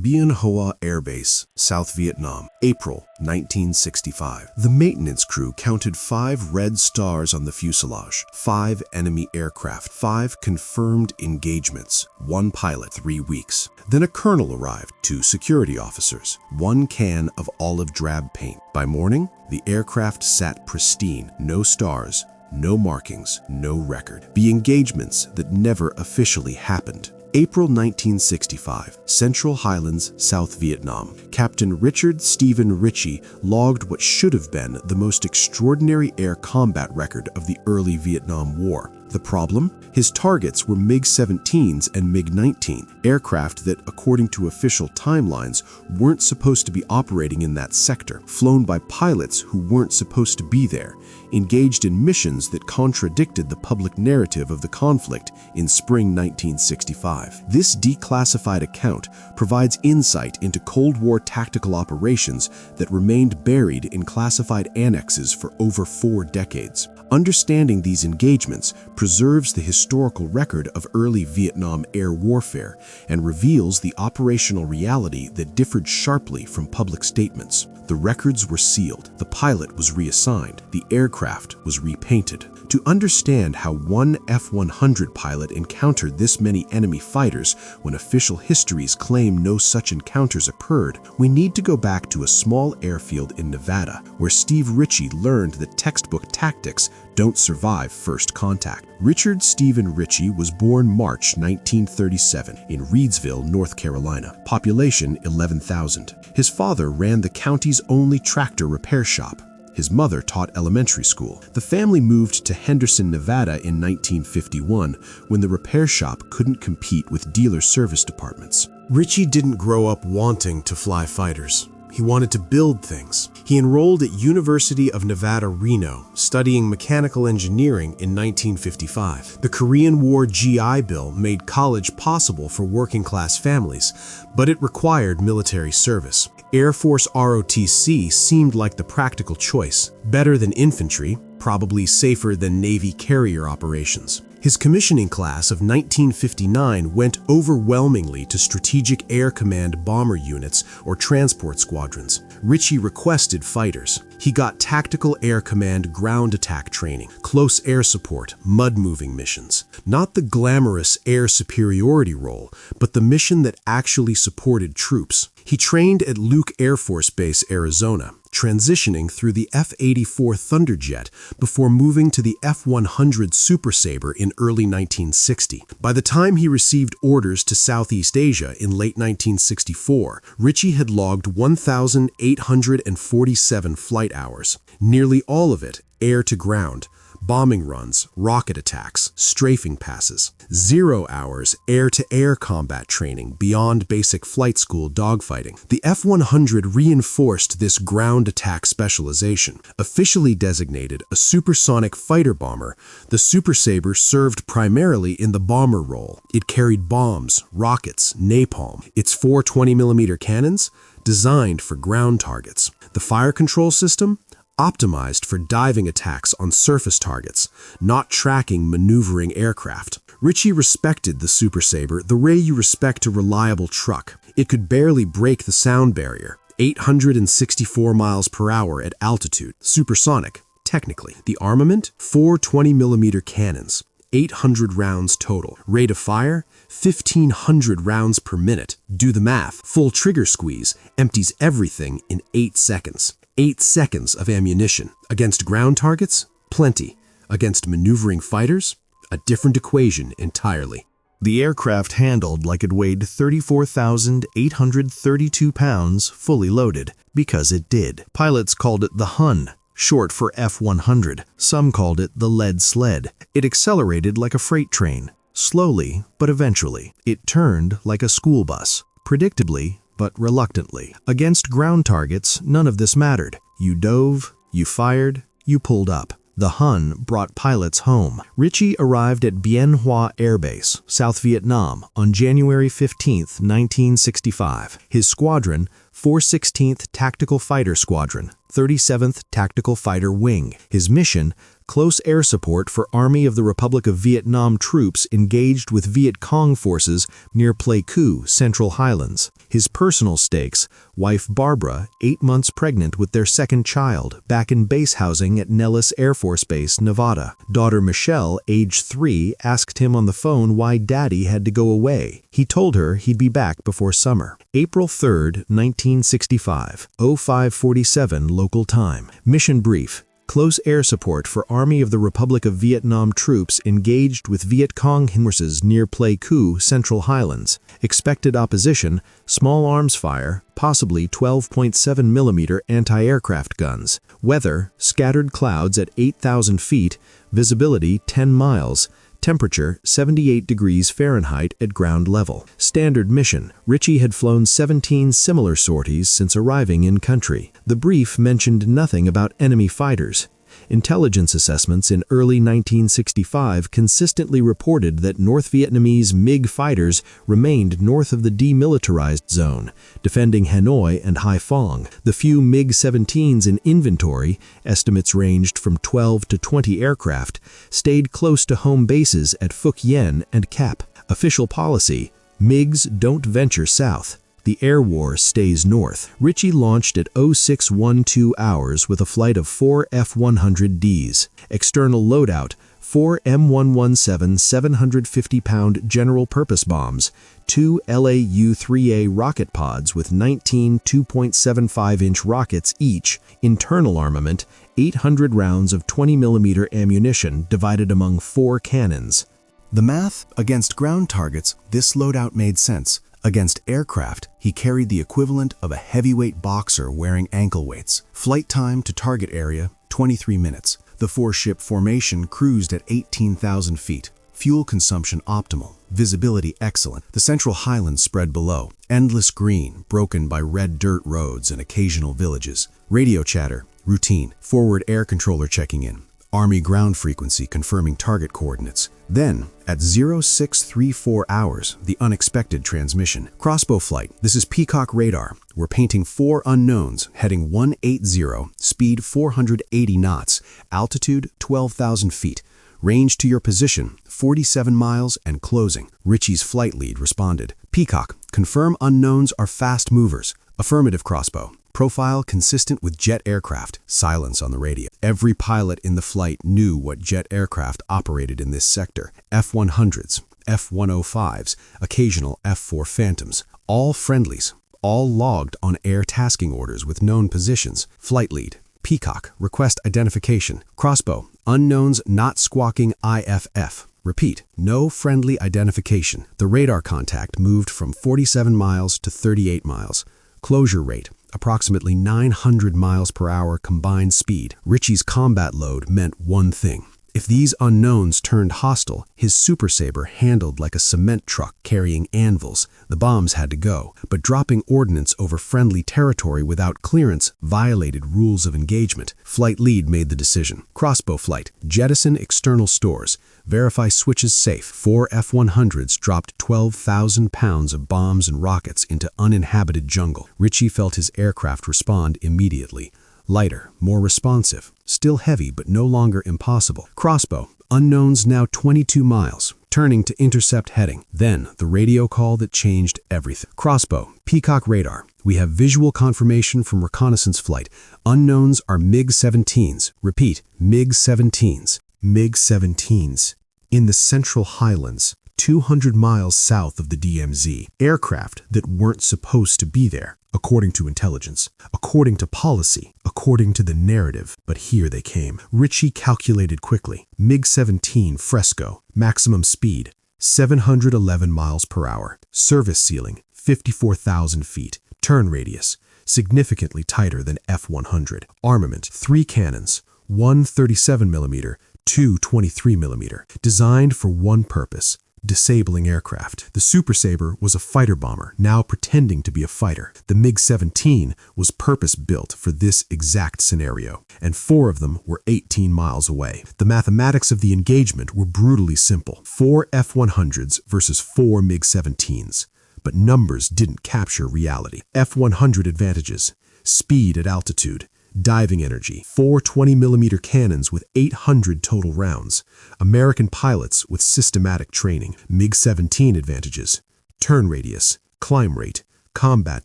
Bien Hoa Air Base, South Vietnam, April 1965. The maintenance crew counted 5 red stars on the fuselage, 5 enemy aircraft, 5 confirmed engagements, 1 pilot, 3 weeks. Then a colonel arrived, 2 security officers, 1 can of olive drab paint. By morning, the aircraft sat pristine, no stars, no markings, no record. The engagements that never officially happened. April 1965, Central Highlands, South Vietnam. Captain Richard Stephen Ritchie logged what should have been the most extraordinary air combat record of the early Vietnam War. The problem? His targets were MiG-17s and MiG-19, aircraft that, according to official timelines, weren't supposed to be operating in that sector, flown by pilots who weren't supposed to be there, engaged in missions that contradicted the public narrative of the conflict in spring 1965. This declassified account provides insight into Cold War tactical operations that remained buried in classified annexes for over 4 decades. Understanding these engagements preserves the historical record of early Vietnam air warfare and reveals the operational reality that differed sharply from public statements. The records were sealed, the pilot was reassigned, the aircraft was repainted. To understand how one F-100 pilot encountered this many enemy fighters when official histories claim no such encounters occurred, we need to go back to a small airfield in Nevada, where Steve Ritchie learned that textbook tactics don't survive first contact. Richard Stephen Ritchie was born March 1937 in Reidsville, North Carolina. Population 11,000. His father ran the county's only tractor repair shop. His mother taught elementary school. The family moved to Henderson, Nevada in 1951 when the repair shop couldn't compete with dealer service departments. Ritchie didn't grow up wanting to fly fighters. He wanted to build things. He enrolled at University of Nevada, Reno, studying mechanical engineering in 1955. The Korean War GI Bill made college possible for working-class families, but it required military service. Air Force ROTC seemed like the practical choice, better than infantry, probably safer than Navy carrier operations. His commissioning class of 1959 went overwhelmingly to Strategic Air Command bomber units or transport squadrons. Ritchie requested fighters. He got Tactical Air Command ground attack training, close air support, mud-moving missions. Not the glamorous air superiority role, but the mission that actually supported troops. He trained at Luke Air Force Base, Arizona, transitioning through the F-84 Thunderjet before moving to the F-100 Super Sabre in early 1960. By the time he received orders to Southeast Asia in late 1964, Ritchie had logged 1,847 flight hours, nearly all of it air-to-ground, bombing runs, rocket attacks, strafing passes, 0 hours air-to-air combat training beyond basic flight school dogfighting. The F-100 reinforced this ground attack specialization. Officially designated a supersonic fighter bomber, the Super Sabre served primarily in the bomber role. It carried bombs, rockets, napalm. Its 4 20mm cannons, designed for ground targets. The fire control system, optimized for diving attacks on surface targets, not tracking maneuvering aircraft. Ritchie respected the Super Sabre the way you respect a reliable truck. It could barely break the sound barrier, 864 miles per hour at altitude, supersonic, technically. The armament, 4 20mm cannons, 800 rounds total. Rate of fire, 1,500 rounds per minute. Do the math. Full trigger squeeze empties everything in 8 seconds. 8 seconds of ammunition. Against ground targets? Plenty. Against maneuvering fighters? A different equation entirely. The aircraft handled like it weighed 34,832 pounds fully loaded, because it did. Pilots called it the Hun, short for F-100. Some called it the lead sled. It accelerated like a freight train. Slowly, but eventually. It turned like a school bus. Predictably, but reluctantly. Against ground targets, none of this mattered. You dove, you fired, you pulled up. The Hun brought pilots home. Ritchie arrived at Bien Hoa Air Base, South Vietnam, on January 15, 1965. His squadron, 416th Tactical Fighter Squadron, 37th Tactical Fighter Wing. His mission, close air support for Army of the Republic of Vietnam troops engaged with Viet Cong forces near Pleiku, Central Highlands. His personal stakes: wife Barbara, 8 months pregnant with their second child, back in base housing at Nellis Air Force Base, Nevada. Daughter Michelle, age 3, asked him on the phone why Daddy had to go away. He told her he'd be back before summer. April 3, 1965, 0547 local time. Mission brief: close air support for Army of the Republic of Vietnam troops engaged with Viet Cong forces near Pleiku, Central Highlands. Expected opposition: small arms fire, possibly 12.7mm anti-aircraft guns. Weather: scattered clouds at 8,000 feet, visibility 10 miles. Temperature 78 degrees Fahrenheit at ground level. Standard mission: Richie had flown 17 similar sorties since arriving in country. The brief mentioned nothing about enemy fighters. Intelligence assessments in early 1965 consistently reported that North Vietnamese MiG fighters remained north of the demilitarized zone, defending Hanoi and Haiphong. The few MiG-17s in inventory, estimates ranged from 12 to 20 aircraft, stayed close to home bases at Phuc Yen and Cap. Official policy: MiGs don't venture south. The air war stays north. Richie launched at 0612 hours with a flight of 4 F-100Ds. External loadout: 4 M117 750-pound general-purpose bombs, 2 LAU-3A rocket pods with 19 2.75-inch rockets each. Internal armament: 800 rounds of 20mm ammunition divided among 4 cannons. The math: against ground targets, this loadout made sense. Against aircraft, he carried the equivalent of a heavyweight boxer wearing ankle weights. Flight time to target area: 23 minutes. The 4-ship formation cruised at 18,000 feet. Fuel consumption optimal. Visibility excellent. The Central Highlands spread below. Endless green, broken by red dirt roads and occasional villages. Radio chatter: routine. Forward air controller checking in. Army ground frequency confirming target coordinates. Then, at 0634 hours, the unexpected transmission. Crossbow flight: this is Peacock radar. We're painting 4 unknowns, heading 180, speed 480 knots, altitude 12,000 feet. Range to your position, 47 miles and closing. Richie's flight lead responded. Peacock: confirm unknowns are fast movers. Affirmative crossbow. Profile consistent with jet aircraft. Silence on the radio. Every pilot in the flight knew what jet aircraft operated in this sector. F-100s, F-105s, occasional F-4 Phantoms. All friendlies. All logged on air tasking orders with known positions. Flight lead: Peacock, request identification. Crossbow: unknowns not squawking IFF. Repeat: no friendly identification. The radar contact moved from 47 miles to 38 miles. Closure rate: approximately 900 miles per hour combined speed. Richie's combat load meant one thing: if these unknowns turned hostile, his Super Sabre handled like a cement truck carrying anvils. The bombs had to go, but dropping ordnance over friendly territory without clearance violated rules of engagement. Flight lead made the decision. Crossbow flight: jettison external stores. Verify switches safe. 4 F-100s dropped 12,000 pounds of bombs and rockets into uninhabited jungle. Richie felt his aircraft respond immediately. Lighter, more responsive, still heavy but no longer impossible. Crossbow: unknowns now 22 miles, turning to intercept heading. Then the radio call that changed everything. Crossbow: Peacock radar. We have visual confirmation from reconnaissance flight. Unknowns are MiG-17s. Repeat: MiG-17s. MiG-17s. In the Central Highlands, 200 miles south of the DMZ. Aircraft that weren't supposed to be there, according to intelligence, according to policy, according to the narrative. But here they came. Richie calculated quickly. MiG-17 Fresco, maximum speed 711 miles per hour. Service ceiling 54,000 feet. Turn radius significantly tighter than F-100. Armament: 3 cannons, 1 37mm, 2 23mm. Designed for one purpose: disabling aircraft. The Super Sabre was a fighter bomber, now pretending to be a fighter. The MiG-17 was purpose-built for this exact scenario, and 4 of them were 18 miles away. The mathematics of the engagement were brutally simple: 4 F-100s versus 4 MiG-17s. But numbers didn't capture reality. F-100 advantages: speed at altitude, Diving energy, 4 20mm cannons with 800 total rounds. American pilots with systematic training. MiG-17 advantages, turn radius, climb rate, combat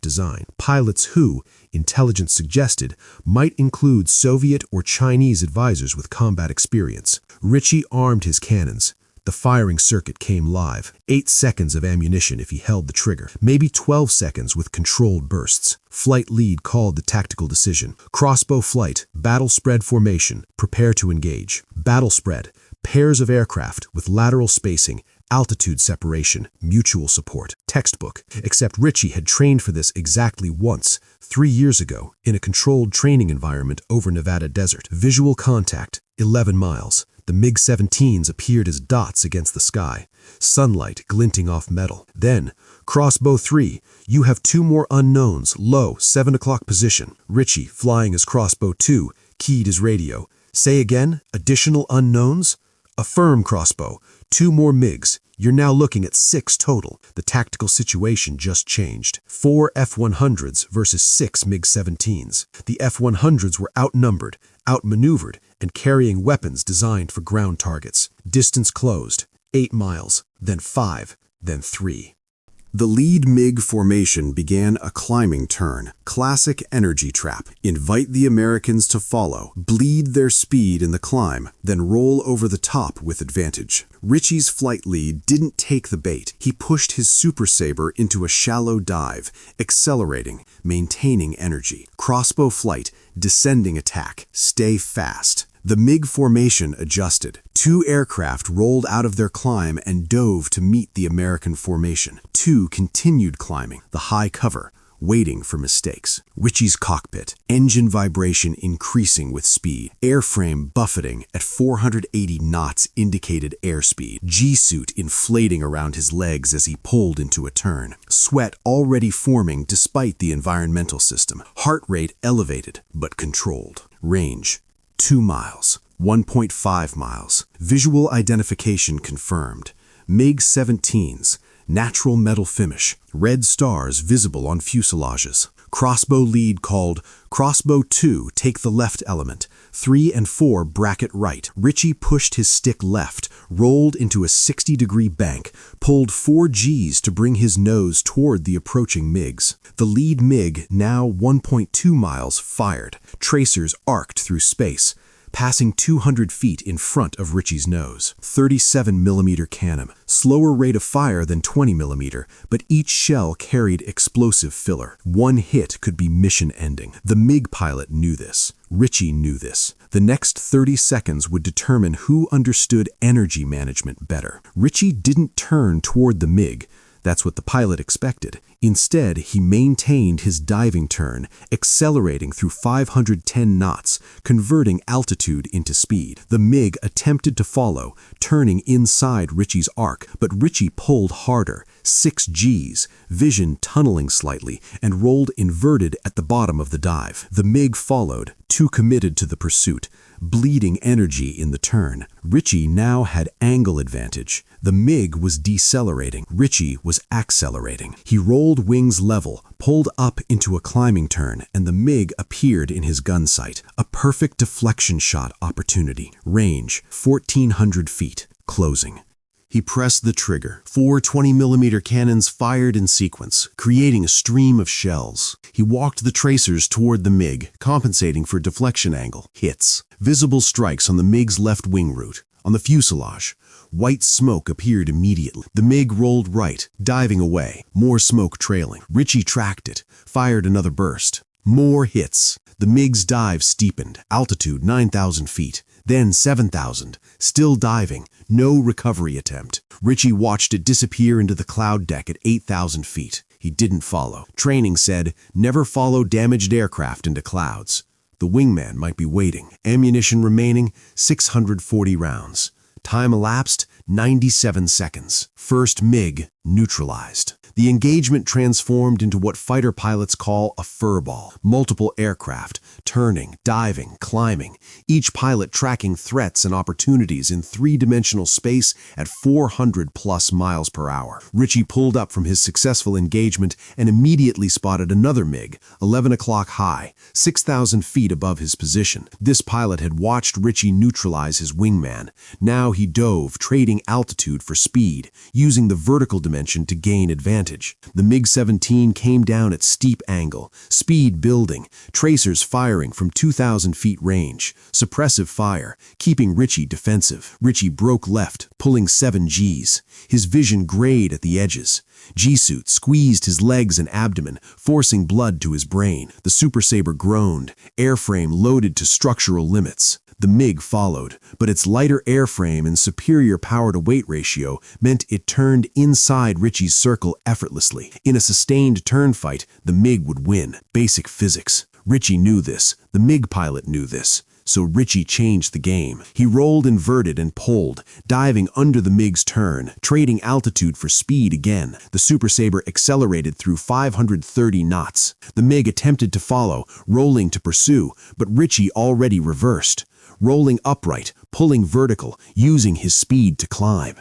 design. Pilots who, intelligence suggested, might include Soviet or Chinese advisors with combat experience. Ritchie armed his cannons. The firing circuit came live. 8 seconds of ammunition if he held the trigger. Maybe 12 seconds with controlled bursts. Flight lead called the tactical decision. Crossbow flight, battle spread formation, prepare to engage. Battle spread, pairs of aircraft with lateral spacing, altitude separation, mutual support. Textbook, except Ritchie had trained for this exactly once, 3 years ago, in a controlled training environment over Nevada desert. Visual contact, 11 miles. The MiG-17s appeared as dots against the sky, sunlight glinting off metal. Then, crossbow 3, you have 2 more unknowns, low, 7 o'clock position. Ritchie, flying as crossbow 2, keyed his radio. Say again, additional unknowns? Affirm crossbow, 2 more MiGs. You're now looking at 6 total. The tactical situation just changed. 4 F-100s versus 6 MiG-17s. The F-100s were outnumbered, outmaneuvered, and carrying weapons designed for ground targets. Distance closed, 8 miles, then 5, then 3. The lead MiG formation began a climbing turn. Classic energy trap. Invite the Americans to follow, bleed their speed in the climb, then roll over the top with advantage. Ritchie's flight lead didn't take the bait. He pushed his Super Sabre into a shallow dive, accelerating, maintaining energy. Crossbow flight, descending attack, stay fast. The MiG formation adjusted. 2 aircraft rolled out of their climb and dove to meet the American formation. 2 continued climbing, the high cover, waiting for mistakes. Ritchie's cockpit, engine vibration increasing with speed. Airframe buffeting at 480 knots indicated airspeed. G-suit inflating around his legs as he pulled into a turn. Sweat already forming despite the environmental system. Heart rate elevated but controlled. Range, 2 miles, 1.5 miles. Visual identification confirmed. MiG-17s, natural metal finish, red stars visible on fuselages. Crossbow lead called Crossbow 2, take the left element. 3 and 4 bracket right. Ritchie pushed his stick left, rolled into a 60-degree bank, pulled 4 Gs to bring his nose toward the approaching MiGs. The lead MiG, now 1.2 miles, fired. Tracers arced through space, passing 200 feet in front of Ritchie's nose. 37mm cannon, slower rate of fire than 20mm, but each shell carried explosive filler. 1 hit could be mission-ending. The MiG pilot knew this. Ritchie knew this. The next 30 seconds would determine who understood energy management better. Ritchie didn't turn toward the MiG. That's what the pilot expected. Instead, he maintained his diving turn, accelerating through 510 knots, converting altitude into speed. The MiG attempted to follow, turning inside Ritchie's arc, but Ritchie pulled harder, 6 Gs, vision tunneling slightly, and rolled inverted at the bottom of the dive. The MiG followed, too committed to the pursuit, bleeding energy in the turn. Ritchie now had angle advantage. The MiG was decelerating. Ritchie was accelerating. He rolled wings level, pulled up into a climbing turn, and the MiG appeared in his gun sight. A perfect deflection shot opportunity. Range, 1,400 feet. Closing. He pressed the trigger. 4 20mm cannons fired in sequence, creating a stream of shells. He walked the tracers toward the MiG, compensating for deflection angle. Hits. Visible strikes on the MiG's left wing root. On the fuselage, white smoke appeared immediately. The MiG rolled right, diving away. More smoke trailing. Ritchie tracked it, fired another burst. More hits. The MiG's dive steepened. Altitude 9,000 feet. Then 7,000. Still diving. No recovery attempt. Ritchie watched it disappear into the cloud deck at 8,000 feet. He didn't follow. Training said, never follow damaged aircraft into clouds. The wingman might be waiting. Ammunition remaining, 640 rounds. Time elapsed, 97 seconds. First MiG, Neutralized. The engagement transformed into what fighter pilots call a furball. Multiple aircraft, turning, diving, climbing, each pilot tracking threats and opportunities in three-dimensional space at 400+ miles per hour. Richie pulled up from his successful engagement and immediately spotted another MiG, 11 o'clock high, 6,000 feet above his position. This pilot had watched Richie neutralize his wingman. Now he dove, trading altitude for speed, using the vertical dimension to gain advantage. The MiG-17 came down at steep angle, speed building, tracers firing from 2,000 feet range, suppressive fire, keeping Richie defensive. Richie broke left, pulling 7 Gs. His vision grayed at the edges. G-suit squeezed his legs and abdomen, forcing blood to his brain. The Super Sabre groaned, airframe loaded to structural limits. The MiG followed, but its lighter airframe and superior power-to-weight ratio meant it turned inside Richie's circle effortlessly. In a sustained turn fight, the MiG would win. Basic physics. Richie knew this. The MiG pilot knew this. So Richie changed the game. He rolled inverted and pulled, diving under the MiG's turn, trading altitude for speed again. The Super Sabre accelerated through 530 knots. The MiG attempted to follow, rolling to pursue, but Richie already reversed, rolling upright, pulling vertical, using his speed to climb.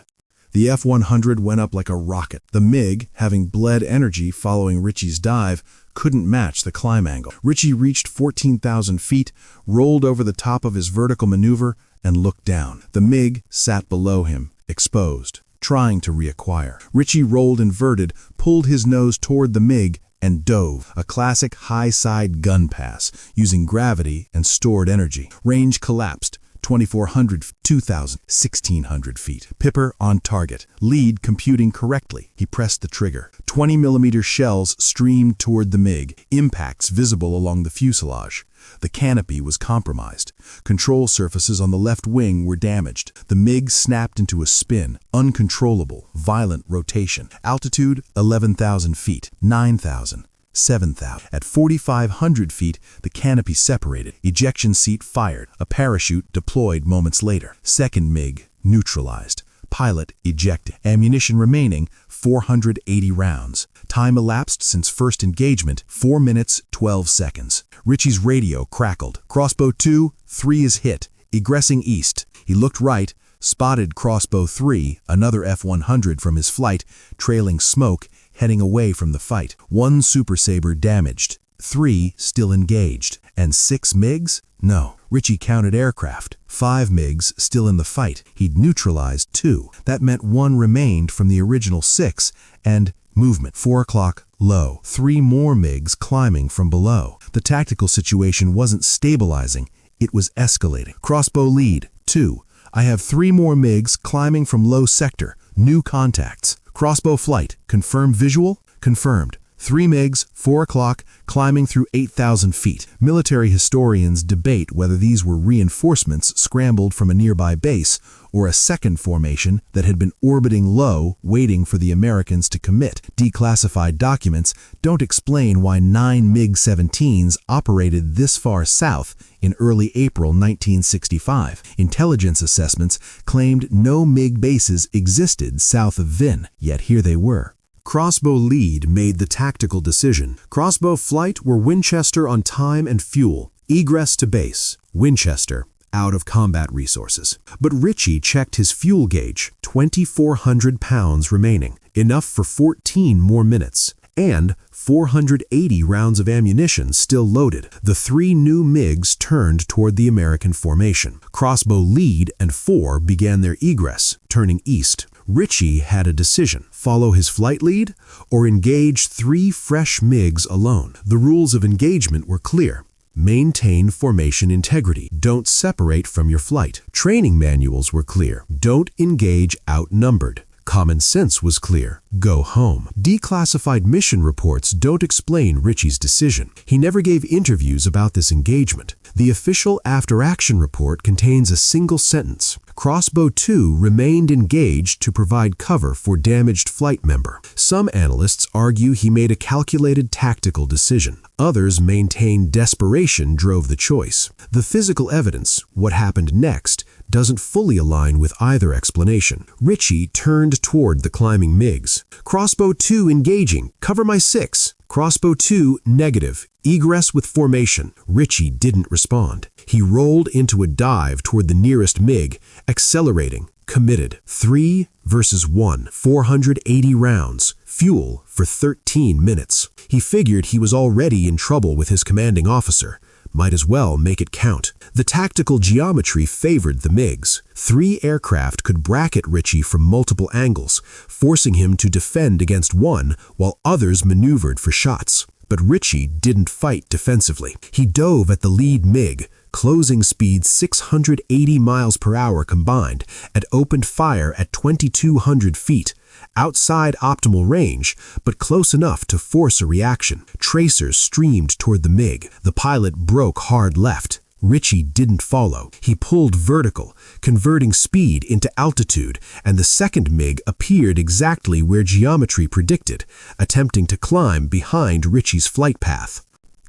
The F-100 went up like a rocket. The MiG, having bled energy following Richie's dive, couldn't match the climb angle. Richie reached 14,000 feet, rolled over the top of his vertical maneuver, and looked down. The MiG sat below him, exposed, trying to reacquire. Richie rolled inverted, pulled his nose toward the MiG, and dove, a classic high-side gun pass, using gravity and stored energy. Range collapsed, 2,400, 2,000, 1,600 feet. Pipper on target. Lead computing correctly. He pressed the trigger. 20mm shells streamed toward the MiG, impacts visible along the fuselage. The canopy was compromised. Control surfaces on the left wing were damaged. The MiG snapped into a spin, uncontrollable, violent rotation. Altitude, 11,000 feet, 9,000. 7,000. At 4,500 feet, the canopy separated. Ejection seat fired. A parachute deployed moments later. Second MiG neutralized. Pilot ejected. Ammunition remaining, 480 rounds. Time elapsed since first engagement, 4 minutes, 12 seconds. Richie's radio crackled. Crossbow 2, 3 is hit. Egressing east. He looked right, spotted Crossbow 3, another F-100 from his flight, trailing smoke, heading away from the fight. 1 Super Sabre damaged, 3 still engaged, and 6 MiGs? No. Richie counted aircraft. 5 MiGs still in the fight. He'd neutralized 2. That meant 1 remained from the original 6, and movement. 4 o'clock, low. 3 more MiGs climbing from below. The tactical situation wasn't stabilizing, it was escalating. Crossbow lead, 2. I have 3 more MiGs climbing from low sector. New contacts. Crossbow flight. Confirm visual? Confirmed. 3 MiGs, 4 o'clock, climbing through 8,000 feet. Military historians debate whether these were reinforcements scrambled from a nearby base or a second formation that had been orbiting low, waiting for the Americans to commit. Declassified documents don't explain why 9 MiG-17s operated this far south in early April 1965. Intelligence assessments claimed no MiG bases existed south of Vin, yet here they were. Crossbow lead made the tactical decision. Crossbow flight were Winchester on time and fuel. Egress to base, Winchester, out of combat resources. But Richie checked his fuel gauge, 2,400 pounds remaining, enough for 14 more minutes, and 480 rounds of ammunition still loaded. The 3 new MiGs turned toward the American formation. Crossbow lead and 4 began their egress, turning east. Richie had a decision: follow his flight lead or engage 3 fresh MiGs alone. The rules of engagement were clear. Maintain formation integrity. Don't separate from your flight. Training manuals were clear. Don't engage outnumbered. Common sense was clear. Go home. Declassified mission reports don't explain Richie's decision. He never gave interviews about this engagement. The official after-action report contains a single sentence: Crossbow 2 remained engaged to provide cover for damaged flight member. Some analysts argue he made a calculated tactical decision. Others maintain desperation drove the choice. The physical evidence, what happened next, doesn't fully align with either explanation. Richie turned toward the climbing MiGs. Crossbow 2 engaging. Cover my 6. Crossbow 2 negative. Egress with formation. Richie didn't respond. He rolled into a dive toward the nearest MiG, accelerating. Committed. 3 versus 1. 480 rounds. Fuel for 13 minutes. He figured he was already in trouble with his commanding officer. Might as well make it count. The tactical geometry favored the MiGs. 3 aircraft could bracket Richie from multiple angles, forcing him to defend against one while others maneuvered for shots. But Richie didn't fight defensively. He dove at the lead MiG, closing speed 680 miles per hour combined, and opened fire at 2,200 feet. Outside optimal range, but close enough to force a reaction. Tracers streamed toward the MiG. The pilot broke hard left. Richie didn't follow. He pulled vertical, converting speed into altitude, and the second MiG appeared exactly where geometry predicted, attempting to climb behind Richie's flight path.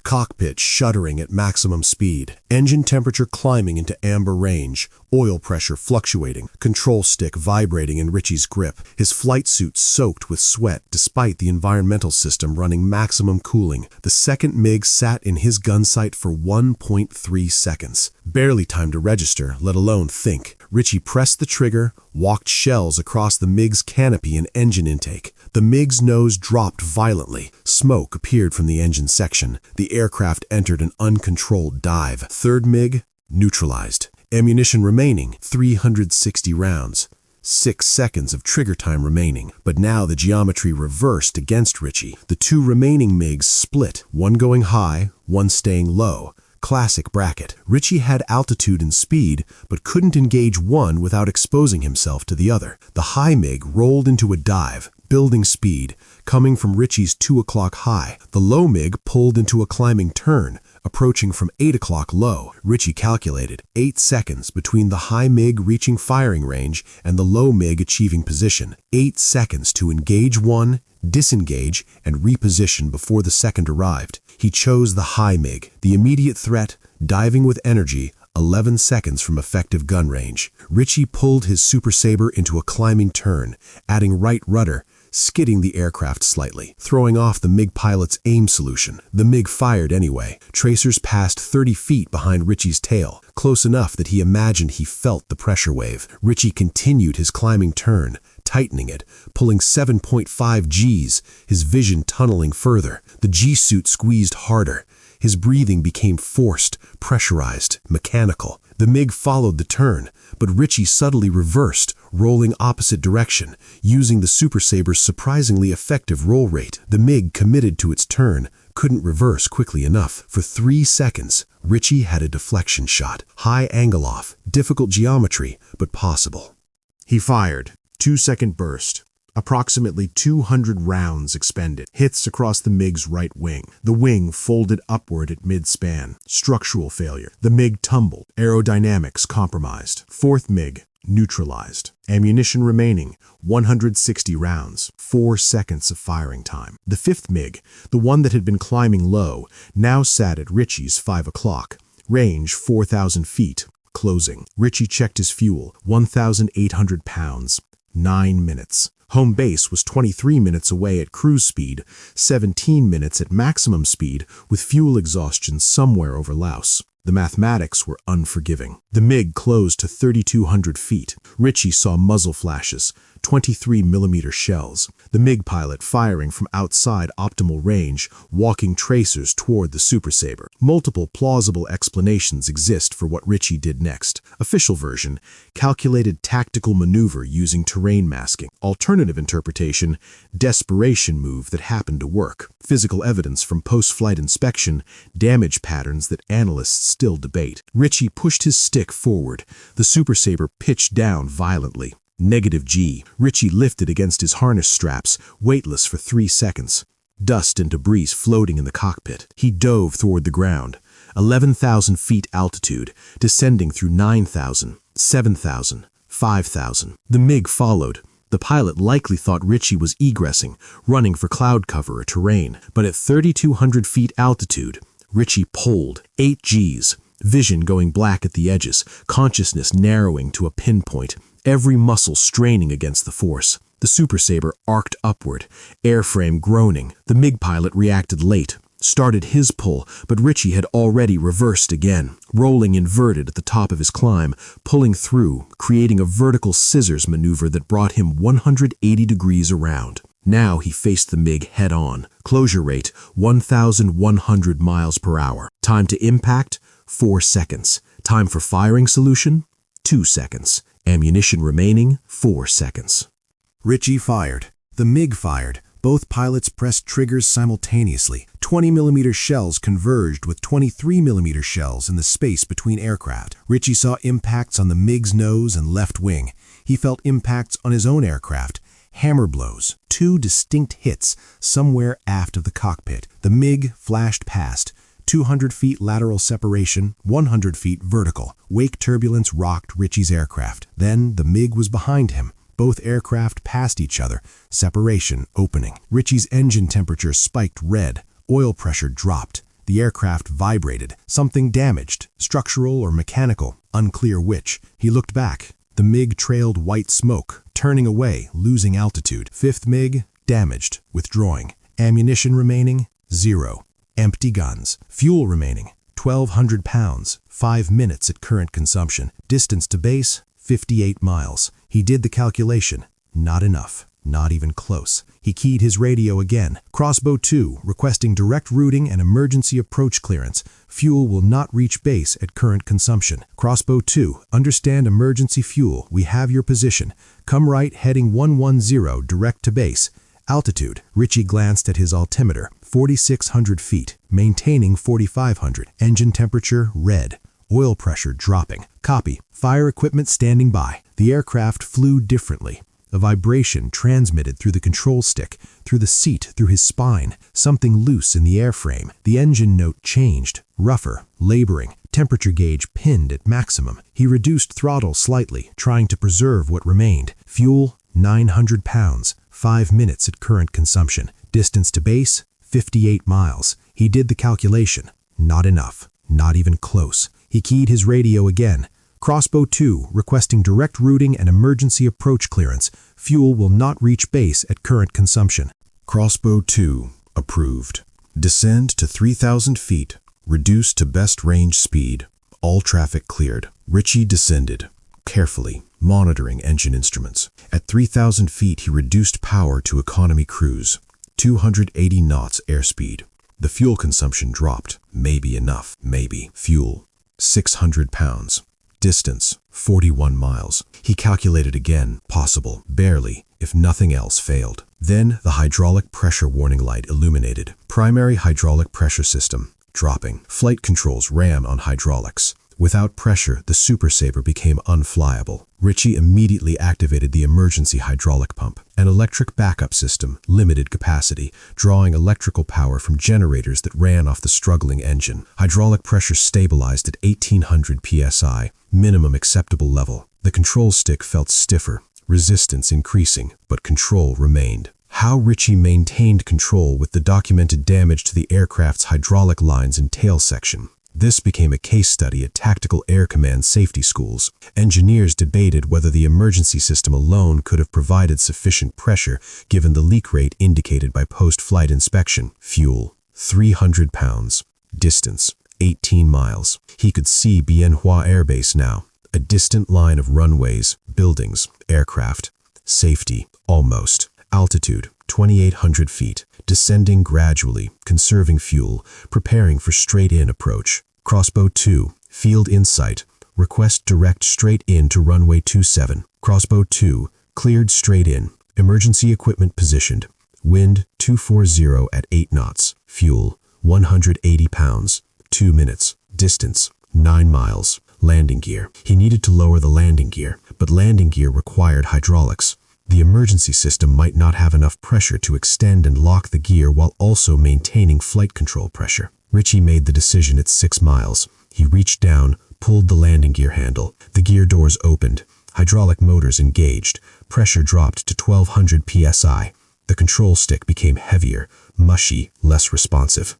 Cockpit shuddering at maximum speed, engine temperature climbing into amber range, oil pressure fluctuating, control stick vibrating in Richie's grip, his flight suit soaked with sweat despite the environmental system running maximum cooling. The second MiG sat in his gun sight for 1.3 seconds. Barely time to register, let alone think. Richie pressed the trigger, walked shells across the MiG's canopy and engine intake. The MiG's nose dropped violently. Smoke appeared from the engine section. The aircraft entered an uncontrolled dive. Third MiG, neutralized. Ammunition remaining, 360 rounds. 6 seconds of trigger time remaining. But now the geometry reversed against Richie. The 2 remaining MiGs split, one going high, one staying low. Classic bracket. Richie had altitude and speed, but couldn't engage one without exposing himself to the other. The high MiG rolled into a dive, building speed, coming from Richie's 2 o'clock high. The low MiG pulled into a climbing turn, approaching from 8 o'clock low. Richie calculated 8 seconds between the high MiG reaching firing range and the low MiG achieving position. 8 seconds to engage one, disengage, and reposition before the second arrived. He chose the high MiG, the immediate threat, diving with energy, 11 seconds from effective gun range. Richie pulled his Super Sabre into a climbing turn, adding right rudder, skidding the aircraft slightly, throwing off the MiG pilot's aim solution. The MiG fired anyway. Tracers passed 30 feet behind Richie's tail, close enough that he imagined he felt the pressure wave. Richie continued his climbing turn, tightening it, pulling 7.5 Gs, his vision tunneling further. The G-suit squeezed harder. His breathing became forced, pressurized, mechanical. The MiG followed the turn, but Richie subtly reversed, rolling opposite direction, using the Super Sabre's surprisingly effective roll rate. The MiG committed to its turn, couldn't reverse quickly enough. For 3 seconds, Richie had a deflection shot. High angle off, difficult geometry, but possible. He fired. 2-second burst. Approximately 200 rounds expended. Hits across the MiG's right wing. The wing folded upward at mid-span. Structural failure. The MiG tumbled. Aerodynamics compromised. Fourth MiG, neutralized. Ammunition remaining, 160 rounds. 4 seconds of firing time. The fifth MiG, the one that had been climbing low, now sat at Richie's 5 o'clock. Range 4,000 feet. Closing. Richie checked his fuel, 1,800 pounds. 9 minutes. Home base was 23 minutes away at cruise speed, 17 minutes at maximum speed, with fuel exhaustion somewhere over Laos. The mathematics were unforgiving. The MiG closed to 3,200 feet. Richie saw muzzle flashes, 23mm shells. The MiG pilot firing from outside optimal range, walking tracers toward the Super Sabre. Multiple plausible explanations exist for what Richie did next. Official version, calculated tactical maneuver using terrain masking. Alternative interpretation, desperation move that happened to work. Physical evidence from post-flight inspection, damage patterns that analysts still debate. Richie pushed his stick forward. The Super Sabre pitched down violently. -G. Richie lifted against his harness straps, weightless for 3 seconds. Dust and debris floating in the cockpit. He dove toward the ground. 11,000 feet altitude, descending through 9,000, 7,000, 5,000. The MiG followed. The pilot likely thought Richie was egressing, running for cloud cover or terrain. But at 3,200 feet altitude, Richie pulled 8 Gs. vision going black at the edges, consciousness narrowing to a pinpoint, every muscle straining against the force. The Super Sabre arced upward, airframe groaning. The MiG pilot reacted late, started his pull, but Richie had already reversed again, rolling inverted at the top of his climb, pulling through, creating a vertical scissors maneuver that brought him 180 degrees around. Now he faced the MiG head-on. Closure rate, 1,100 miles per hour. Time to impact, 4 seconds. Time for firing solution, 2 seconds. Ammunition remaining, 4 seconds. Richie fired. The MiG fired. Both pilots pressed triggers simultaneously. 20mm shells converged with 23mm shells in the space between aircraft. Richie saw impacts on the MiG's nose and left wing. He felt impacts on his own aircraft. Hammer blows, 2 distinct hits somewhere aft of the cockpit. The MiG flashed past. 200 feet lateral separation, 100 feet vertical. Wake turbulence rocked Richie's aircraft. Then the MiG was behind him. Both aircraft passed each other. Separation opening. Richie's engine temperature spiked red. Oil pressure dropped. The aircraft vibrated. Something damaged, structural or mechanical, unclear which. He looked back. The MiG trailed white smoke, turning away, losing altitude. 5th MiG, damaged, withdrawing. Ammunition remaining, 0. Empty guns. Fuel remaining, 1,200 pounds, 5 minutes at current consumption. Distance to base, 58 miles. He did the calculation. Not enough. Not even close. He keyed his radio again. Crossbow 2, requesting direct routing and emergency approach clearance. Fuel will not reach base at current consumption. Crossbow 2, understand emergency fuel. We have your position. Come right, heading 110, direct to base. Altitude. Richie glanced at his altimeter. 4,600 feet. Maintaining 4,500. Engine temperature, red. Oil pressure dropping. Copy. Fire equipment standing by. The aircraft flew differently. A vibration transmitted through the control stick, through the seat, through his spine. Something loose in the airframe. The engine note changed. Rougher. Laboring. Temperature gauge pinned at maximum. He reduced throttle slightly, trying to preserve what remained. Fuel, 900 pounds. 5 minutes at current consumption. Distance to base, 58 miles. He did the calculation. Not enough. Not even close. He keyed his radio again. Crossbow 2, requesting direct routing and emergency approach clearance. Fuel will not reach base at current consumption. Crossbow 2, approved. Descend to 3,000 feet. Reduce to best range speed. All traffic cleared. Richie descended, carefully, monitoring engine instruments. At 3,000 feet, he reduced power to economy cruise. 280 knots airspeed. The fuel consumption dropped. Maybe enough. Maybe. Fuel, 600 pounds. Distance, 41 miles. He calculated again. Possible. Barely, if nothing else failed. Then the hydraulic pressure warning light illuminated. Primary hydraulic pressure system, dropping. Flight controls ran on hydraulics. Without pressure, the Super Sabre became unflyable. Richie immediately activated the emergency hydraulic pump. An electric backup system, limited capacity, drawing electrical power from generators that ran off the struggling engine. Hydraulic pressure stabilized at 1,800 psi, minimum acceptable level. The control stick felt stiffer, resistance increasing, but control remained. How Richie maintained control with the documented damage to the aircraft's hydraulic lines and tail section. This became a case study at Tactical Air Command safety schools. Engineers debated whether the emergency system alone could have provided sufficient pressure given the leak rate indicated by post-flight inspection. Fuel, 300 pounds. Distance, 18 miles. He could see Bien Hoa Air Base now, a distant line of runways, buildings, aircraft. Safety, almost. Altitude, 2,800 feet. Descending gradually, conserving fuel, preparing for straight-in approach. Crossbow 2, field insight. Request direct straight in to runway 27. Crossbow 2, cleared straight in. Emergency equipment positioned. Wind 240 at 8 knots. Fuel 180 pounds. 2 minutes. Distance 9 miles. Landing gear. He needed to lower the landing gear, but landing gear required hydraulics. The emergency system might not have enough pressure to extend and lock the gear while also maintaining flight control pressure. Richie made the decision at 6 miles. He reached down, pulled the landing gear handle. The gear doors opened. Hydraulic motors engaged. Pressure dropped to 1,200 psi. The control stick became heavier, mushy, less responsive.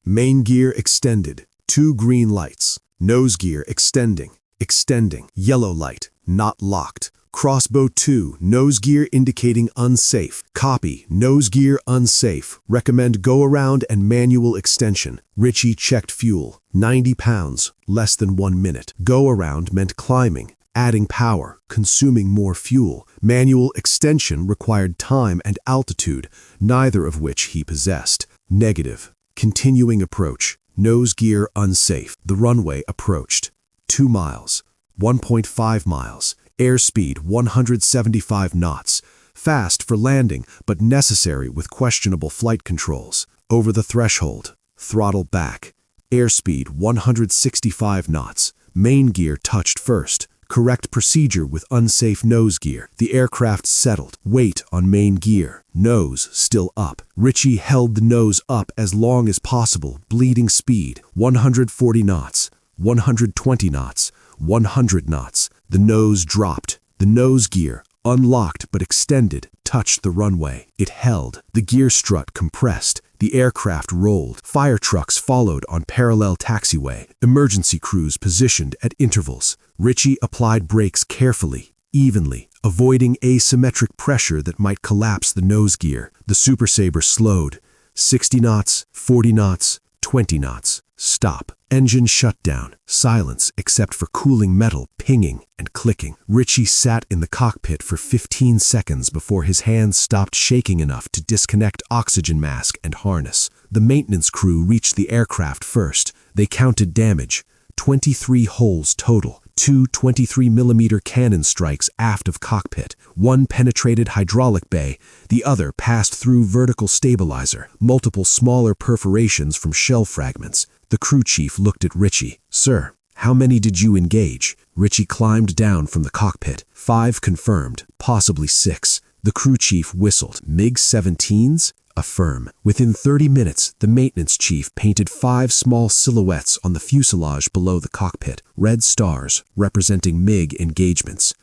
Main gear extended. 2 green lights. Nose gear extending, extending. Yellow light, not locked. Crossbow 2, nose gear indicating unsafe. Copy, nose gear unsafe. Recommend go around and manual extension. Richie checked fuel, 90 pounds, less than 1 minute. Go around meant climbing, adding power, consuming more fuel. Manual extension required time and altitude, neither of which he possessed. Negative, continuing approach. Nose gear unsafe. The runway approached. 2 miles, 1.5 miles. Airspeed 175 knots. Fast for landing, but necessary with questionable flight controls. Over the threshold. Throttle back. Airspeed 165 knots. Main gear touched first. Correct procedure with unsafe nose gear. The aircraft settled. Weight on main gear. Nose still up. Richie held the nose up as long as possible. Bleeding speed 140 knots. 120 knots. 100 knots. The nose dropped. The nose gear, unlocked but extended, touched the runway. It held. The gear strut compressed. The aircraft rolled. Fire trucks followed on parallel taxiway. Emergency crews positioned at intervals. Richie applied brakes carefully, evenly, avoiding asymmetric pressure that might collapse the nose gear. The Super Sabre slowed. 60 knots, 40 knots, 20 knots. Stop. Engine shut down. Silence except for cooling metal pinging and clicking. Richie sat in the cockpit for 15 seconds before his hands stopped shaking enough to disconnect oxygen mask and harness. The maintenance crew reached the aircraft first. They counted damage. 23 holes total. 2 23mm cannon strikes aft of cockpit. 1 penetrated hydraulic bay. The other passed through vertical stabilizer. Multiple smaller perforations from shell fragments. The crew chief looked at Richie. "Sir, how many did you engage?" Richie climbed down from the cockpit. 5 confirmed, possibly 6. The crew chief whistled. MiG-17s? Affirm. Within 30 minutes, the maintenance chief painted 5 small silhouettes on the fuselage below the cockpit, red stars representing MiG engagements.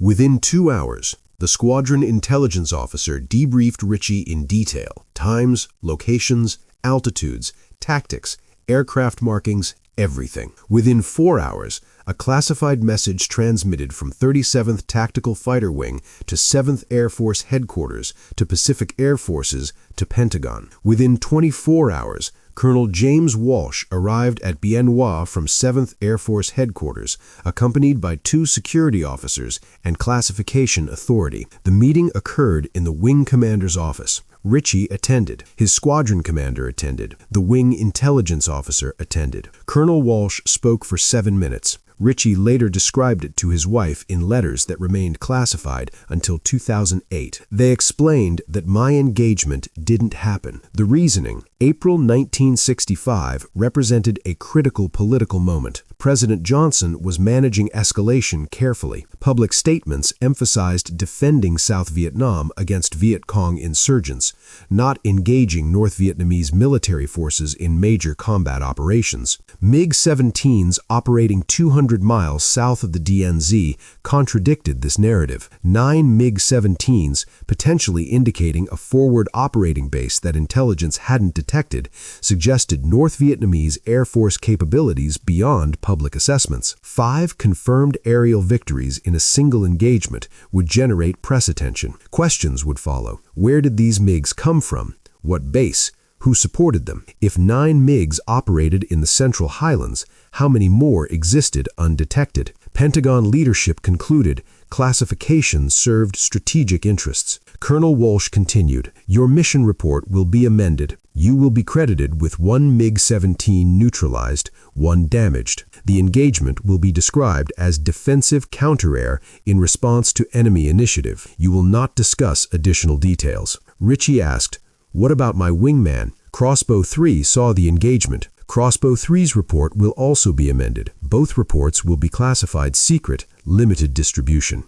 Within 2 hours, the squadron intelligence officer debriefed Richie in detail. Times, locations, altitudes, tactics, aircraft markings, everything. Within 4 hours, a classified message transmitted from 37th Tactical Fighter Wing to 7th Air Force Headquarters to Pacific Air Forces to Pentagon. Within 24 hours, Colonel James Walsh arrived at Bien Hoa from 7th Air Force Headquarters, accompanied by 2 security officers and classification authority. The meeting occurred in the wing commander's office. Richie attended. His squadron commander attended. The wing intelligence officer attended. Colonel Walsh spoke for 7 minutes. Richie later described it to his wife in letters that remained classified until 2008. They explained that my engagement didn't happen. The reasoning: April 1965 represented a critical political moment. President Johnson was managing escalation carefully. Public statements emphasized defending South Vietnam against Viet Cong insurgents, not engaging North Vietnamese military forces in major combat operations. MiG-17s operating 200 miles south of the DNZ contradicted this narrative. 9 MiG-17s, potentially indicating a forward operating base that intelligence hadn't detected, suggested North Vietnamese Air Force capabilities beyond public assessments. 5 confirmed aerial victories in a single engagement would generate press attention. Questions would follow. Where did these MiGs come from? What base? Who supported them? If 9 MiGs operated in the Central Highlands, how many more existed undetected? Pentagon leadership concluded classification served strategic interests. Colonel Walsh continued, "Your mission report will be amended. You will be credited with 1 MiG-17 neutralized, 1 damaged. The engagement will be described as defensive counter-air in response to enemy initiative. You will not discuss additional details." Richie asked, "What about my wingman? Crossbow 3 saw the engagement. Crossbow 3's report will also be amended. Both reports will be classified secret, limited distribution."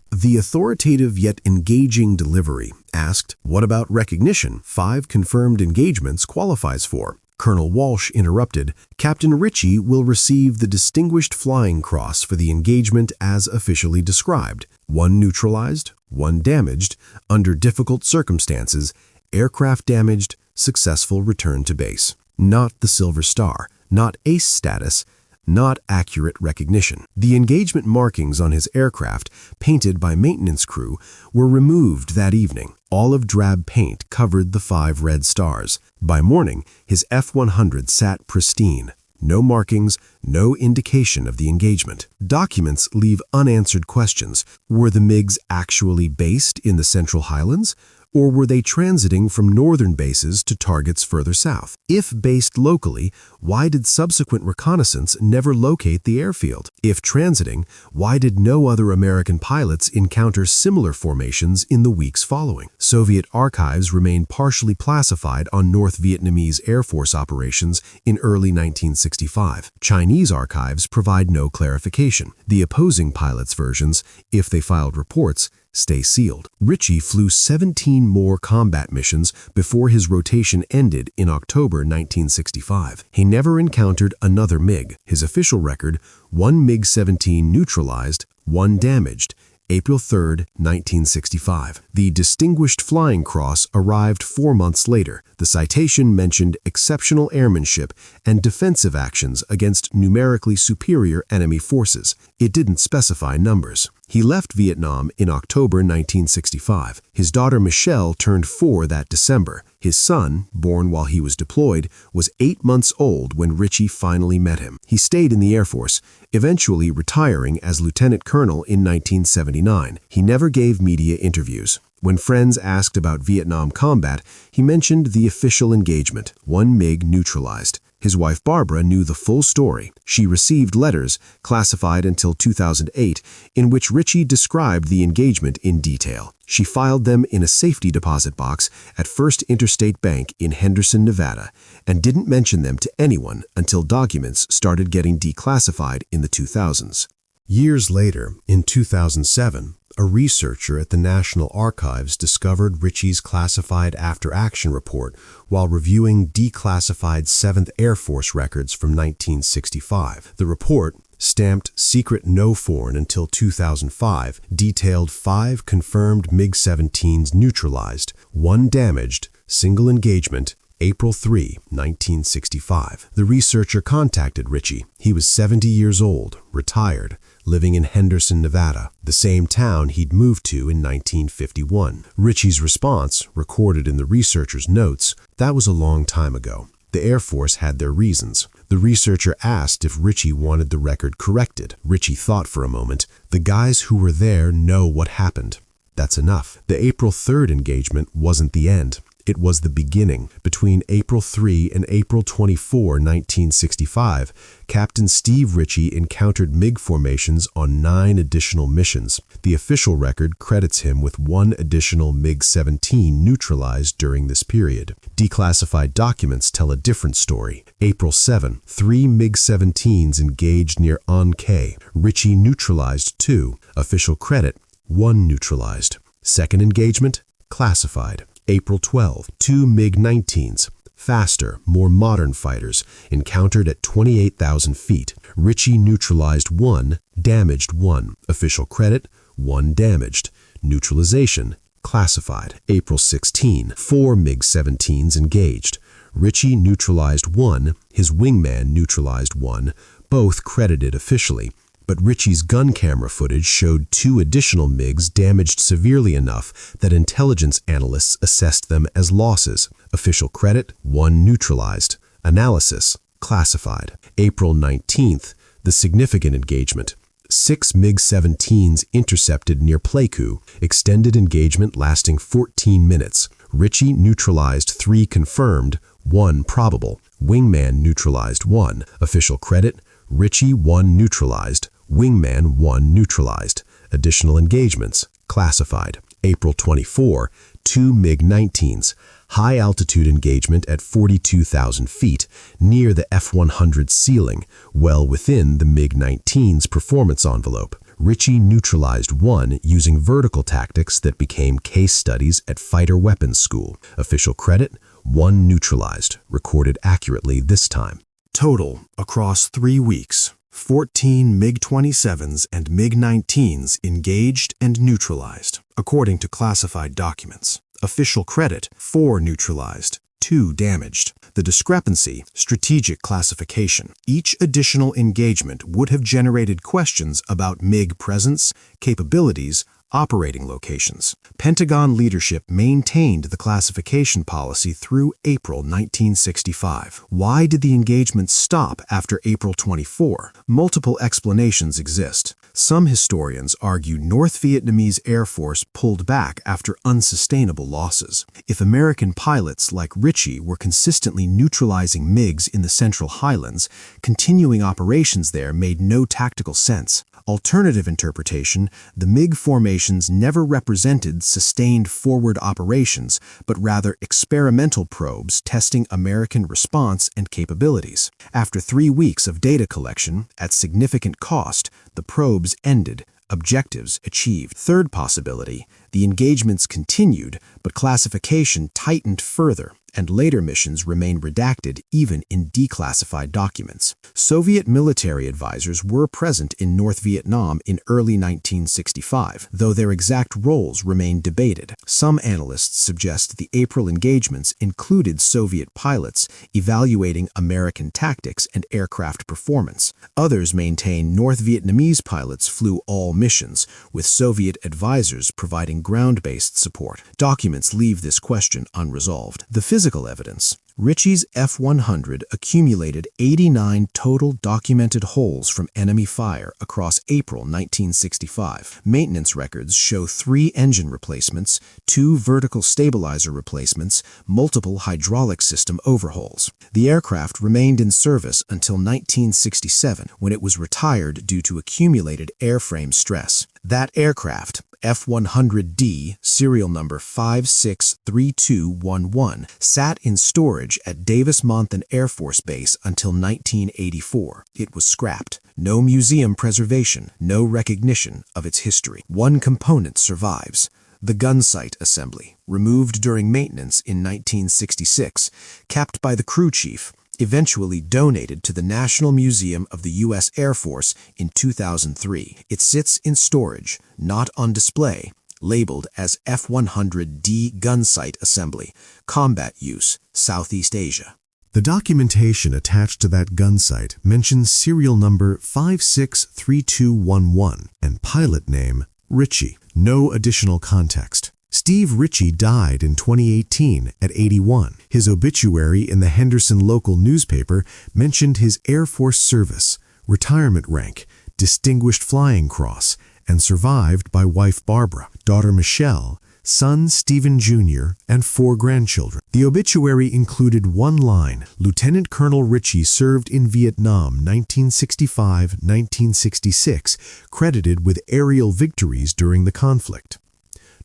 The authoritative yet engaging delivery asked, "What about recognition? 5 confirmed engagements qualifies for." Colonel Walsh interrupted, "Captain Ritchie will receive the Distinguished Flying Cross for the engagement as officially described. 1 neutralized, 1 damaged, under difficult circumstances, aircraft damaged, successful return to base. Not the Silver Star, not ace status, not accurate recognition. The engagement markings on his aircraft, painted by maintenance crew, were removed that evening. Olive drab paint covered the 5 red stars. By morning, his F-100 sat pristine. No markings, no indication of the engagement. Documents leave unanswered questions. Were the MiGs actually based in the Central Highlands? Or were they transiting from northern bases to targets further south? If based locally, why did subsequent reconnaissance never locate the airfield? If transiting, why did no other American pilots encounter similar formations in the weeks following? Soviet archives remain partially classified on North Vietnamese Air Force operations in early 1965. Chinese archives provide no clarification. The opposing pilots' versions, if they filed reports, stay sealed. Ritchie flew 17 more combat missions before his rotation ended in October 1965. He never encountered another MiG. His official record, 1 MiG-17 neutralized, 1 damaged, April 3, 1965. The Distinguished Flying Cross arrived 4 months later. The citation mentioned exceptional airmanship and defensive actions against numerically superior enemy forces. It didn't specify numbers. He left Vietnam in October 1965. His daughter Michelle turned 4 that December. His son, born while he was deployed, was 8 months old when Richie finally met him. He stayed in the Air Force, eventually retiring as lieutenant colonel in 1979. He never gave media interviews. When friends asked about Vietnam combat, he mentioned the official engagement, 1 MiG neutralized. His wife Barbara knew the full story. She received letters, classified until 2008, in which Richie described the engagement in detail. She filed them in a safety deposit box at First Interstate Bank in Henderson, Nevada, and didn't mention them to anyone until documents started getting declassified in the 2000s. Years later, in 2007, a researcher at the National Archives discovered Ritchie's classified after-action report while reviewing declassified 7th Air Force records from 1965. The report, stamped secret no foreign until 2005, detailed 5 confirmed MiG-17s neutralized, 1 damaged, single engagement, April 3, 1965. The researcher contacted Ritchie. He was 70 years old, retired, living in Henderson, Nevada, the same town he'd moved to in 1951. Ritchie's response, recorded in the researcher's notes, that was a long time ago. The Air Force had their reasons. The researcher asked if Ritchie wanted the record corrected. Ritchie thought for a moment. The guys who were there know what happened. That's enough. The April 3rd engagement wasn't the end. It was the beginning. Between April 3 and April 24, 1965, Captain Steve Ritchie encountered MiG formations on 9 additional missions. The official record credits him with 1 additional MiG-17 neutralized during this period. Declassified documents tell a different story. April 7, 3 MiG-17s engaged near An Khe. Ritchie neutralized 2. Official credit, 1 neutralized. Second engagement, classified. April 12, 2 MiG-19s, faster, more modern fighters, encountered at 28,000 feet. Ritchie neutralized 1, damaged 1. Official credit, 1 damaged. Neutralization, classified. April 16, 4 MiG-17s engaged. Ritchie neutralized 1, his wingman neutralized 1, both credited officially. But Ritchie's gun camera footage showed 2 additional MiGs damaged severely enough that intelligence analysts assessed them as losses. Official credit, 1 neutralized. Analysis, classified. April 19th, the significant engagement. 6 MiG-17s intercepted near Pleiku, extended engagement lasting 14 minutes. Ritchie neutralized 3 confirmed, 1 probable. Wingman neutralized 1. Official credit, Ritchie 1 neutralized. Wingman 1 neutralized. Additional engagements, classified. April 24, 2 MiG-19s. High-altitude engagement at 42,000 feet, near the F-100 ceiling, well within the MiG-19's performance envelope. Ritchie neutralized 1 using vertical tactics that became case studies at Fighter Weapons School. Official credit, 1 neutralized, recorded accurately this time. Total, across 3 weeks, 14 MiG-27s and MiG-19s engaged and neutralized, according to classified documents. Official credit, 4 neutralized, 2 damaged. The discrepancy, strategic classification. Each additional engagement would have generated questions about MiG presence, capabilities, operating locations. Pentagon leadership maintained the classification policy through April 1965. Why did the engagement stop after April 24? Multiple explanations exist. Some historians argue North Vietnamese Air Force pulled back after unsustainable losses. If American pilots like Richie were consistently neutralizing MiGs in the Central Highlands, continuing operations there made no tactical sense. Alternative interpretation, the MiG formations never represented sustained forward operations, but rather experimental probes testing American response and capabilities. After 3 weeks of data collection, at significant cost, the probes ended. Objectives achieved. Third possibility, the engagements continued, but classification tightened further, and later missions remained redacted even in declassified documents. Soviet military advisors were present in North Vietnam in early 1965, though their exact roles remain debated. Some analysts suggest the April engagements included Soviet pilots evaluating American tactics and aircraft performance. Others maintain North Vietnamese pilots flew all missions, with Soviet advisors providing ground-based support. Documents leave this question unresolved. The physical evidence. Ritchie's F-100 accumulated 89 total documented holes from enemy fire across April 1965. Maintenance records show 3 engine replacements, 2 vertical stabilizer replacements, multiple hydraulic system overhauls. The aircraft remained in service until 1967, when it was retired due to accumulated airframe stress. That aircraft, F-100D, serial number 563211, sat in storage at Davis-Monthan Air Force Base until 1984. It was scrapped. No museum preservation, no recognition of its history. One component survives. The gun sight assembly, removed during maintenance in 1966, kept by the crew chief, eventually donated to the National Museum of the U.S. Air Force in 2003. It sits in storage, not on display, labeled as F-100D Gun Sight Assembly, Combat Use, Southeast Asia. The documentation attached to that gun sight mentions serial number 563211 and pilot name Richie. No additional context. Steve Ritchie died in 2018 at 81. His obituary in the Henderson local newspaper mentioned his Air Force service, retirement rank, Distinguished Flying Cross, and survived by wife Barbara, daughter Michelle, son Stephen Jr., and 4 grandchildren. The obituary included one line: Lieutenant Colonel Ritchie served in Vietnam 1965-1966, credited with aerial victories during the conflict.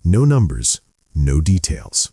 No numbers, no details.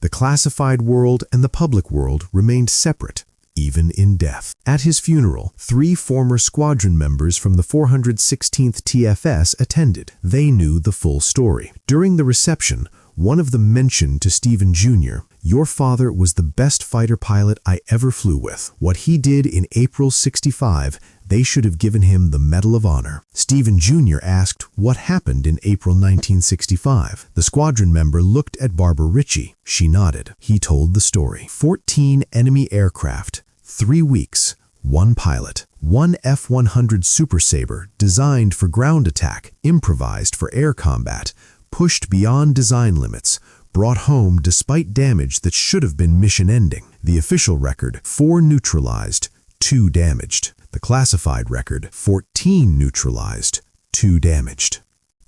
The classified world and the public world remained separate, even in death. At his funeral, 3 former squadron members from the 416th TFS attended. They knew the full story. During the reception, one of them mentioned to Stephen Jr., "Your father was the best fighter pilot I ever flew with. What he did in April '65, they should have given him the Medal of Honor." Stephen Jr. asked what happened in April 1965. The squadron member looked at Barbara Ritchie. She nodded. He told the story. 14 enemy aircraft, 3 weeks, 1 pilot. 1 F-100 Super Sabre, designed for ground attack, improvised for air combat, pushed beyond design limits, brought home despite damage that should have been mission-ending. The official record, 4 neutralized, 2 damaged. The classified record, 14 neutralized, 2 damaged.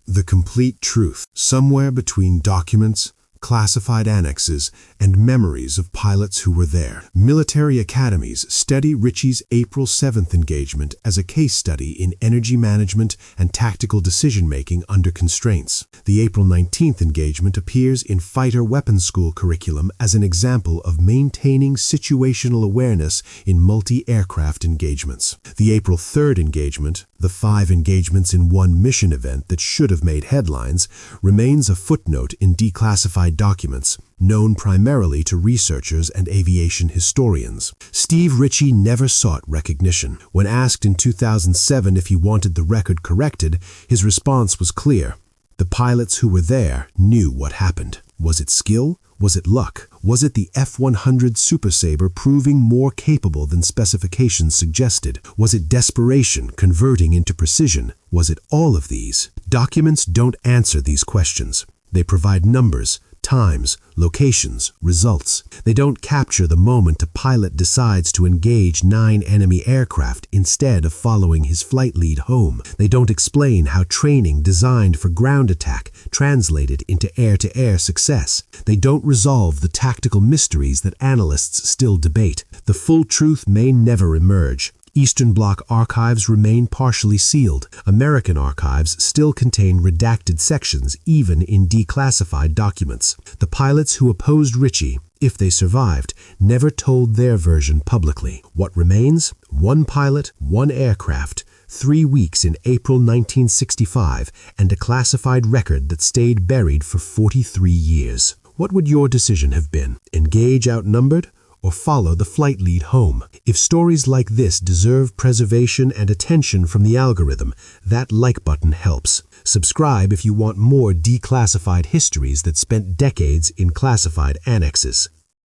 The complete truth, somewhere between documents, classified annexes, and memories of pilots who were there. Military academies study Ritchie's April 7th engagement as a case study in energy management and tactical decision-making under constraints. The April 19th engagement appears in fighter weapons school curriculum as an example of maintaining situational awareness in multi-aircraft engagements. The April 3rd engagement, the 5 engagements in one mission event that should have made headlines, remains a footnote in declassified documents, known primarily to researchers and aviation historians. Steve Ritchie never sought recognition. When asked in 2007 if he wanted the record corrected, his response was clear: "The pilots who were there knew what happened." Was it skill? Was it luck? Was it the F-100 Super Sabre proving more capable than specifications suggested? Was it desperation converting into precision? Was it all of these? Documents don't answer these questions. They provide numbers, times, locations, results. They don't capture the moment a pilot decides to engage 9 enemy aircraft instead of following his flight lead home. They don't explain how training designed for ground attack translated into air-to-air success. They don't resolve the tactical mysteries that analysts still debate. The full truth may never emerge. Eastern Bloc archives remain partially sealed. American archives still contain redacted sections, even in declassified documents. The pilots who opposed Ritchie, if they survived, never told their version publicly. What remains? 1 pilot, 1 aircraft, 3 weeks in April 1965, and a classified record that stayed buried for 43 years. What would your decision have been? Engage outnumbered? Or follow the flight lead home? If stories like this deserve preservation and attention from the algorithm, that like button helps. Subscribe if you want more declassified histories that spent decades in classified annexes.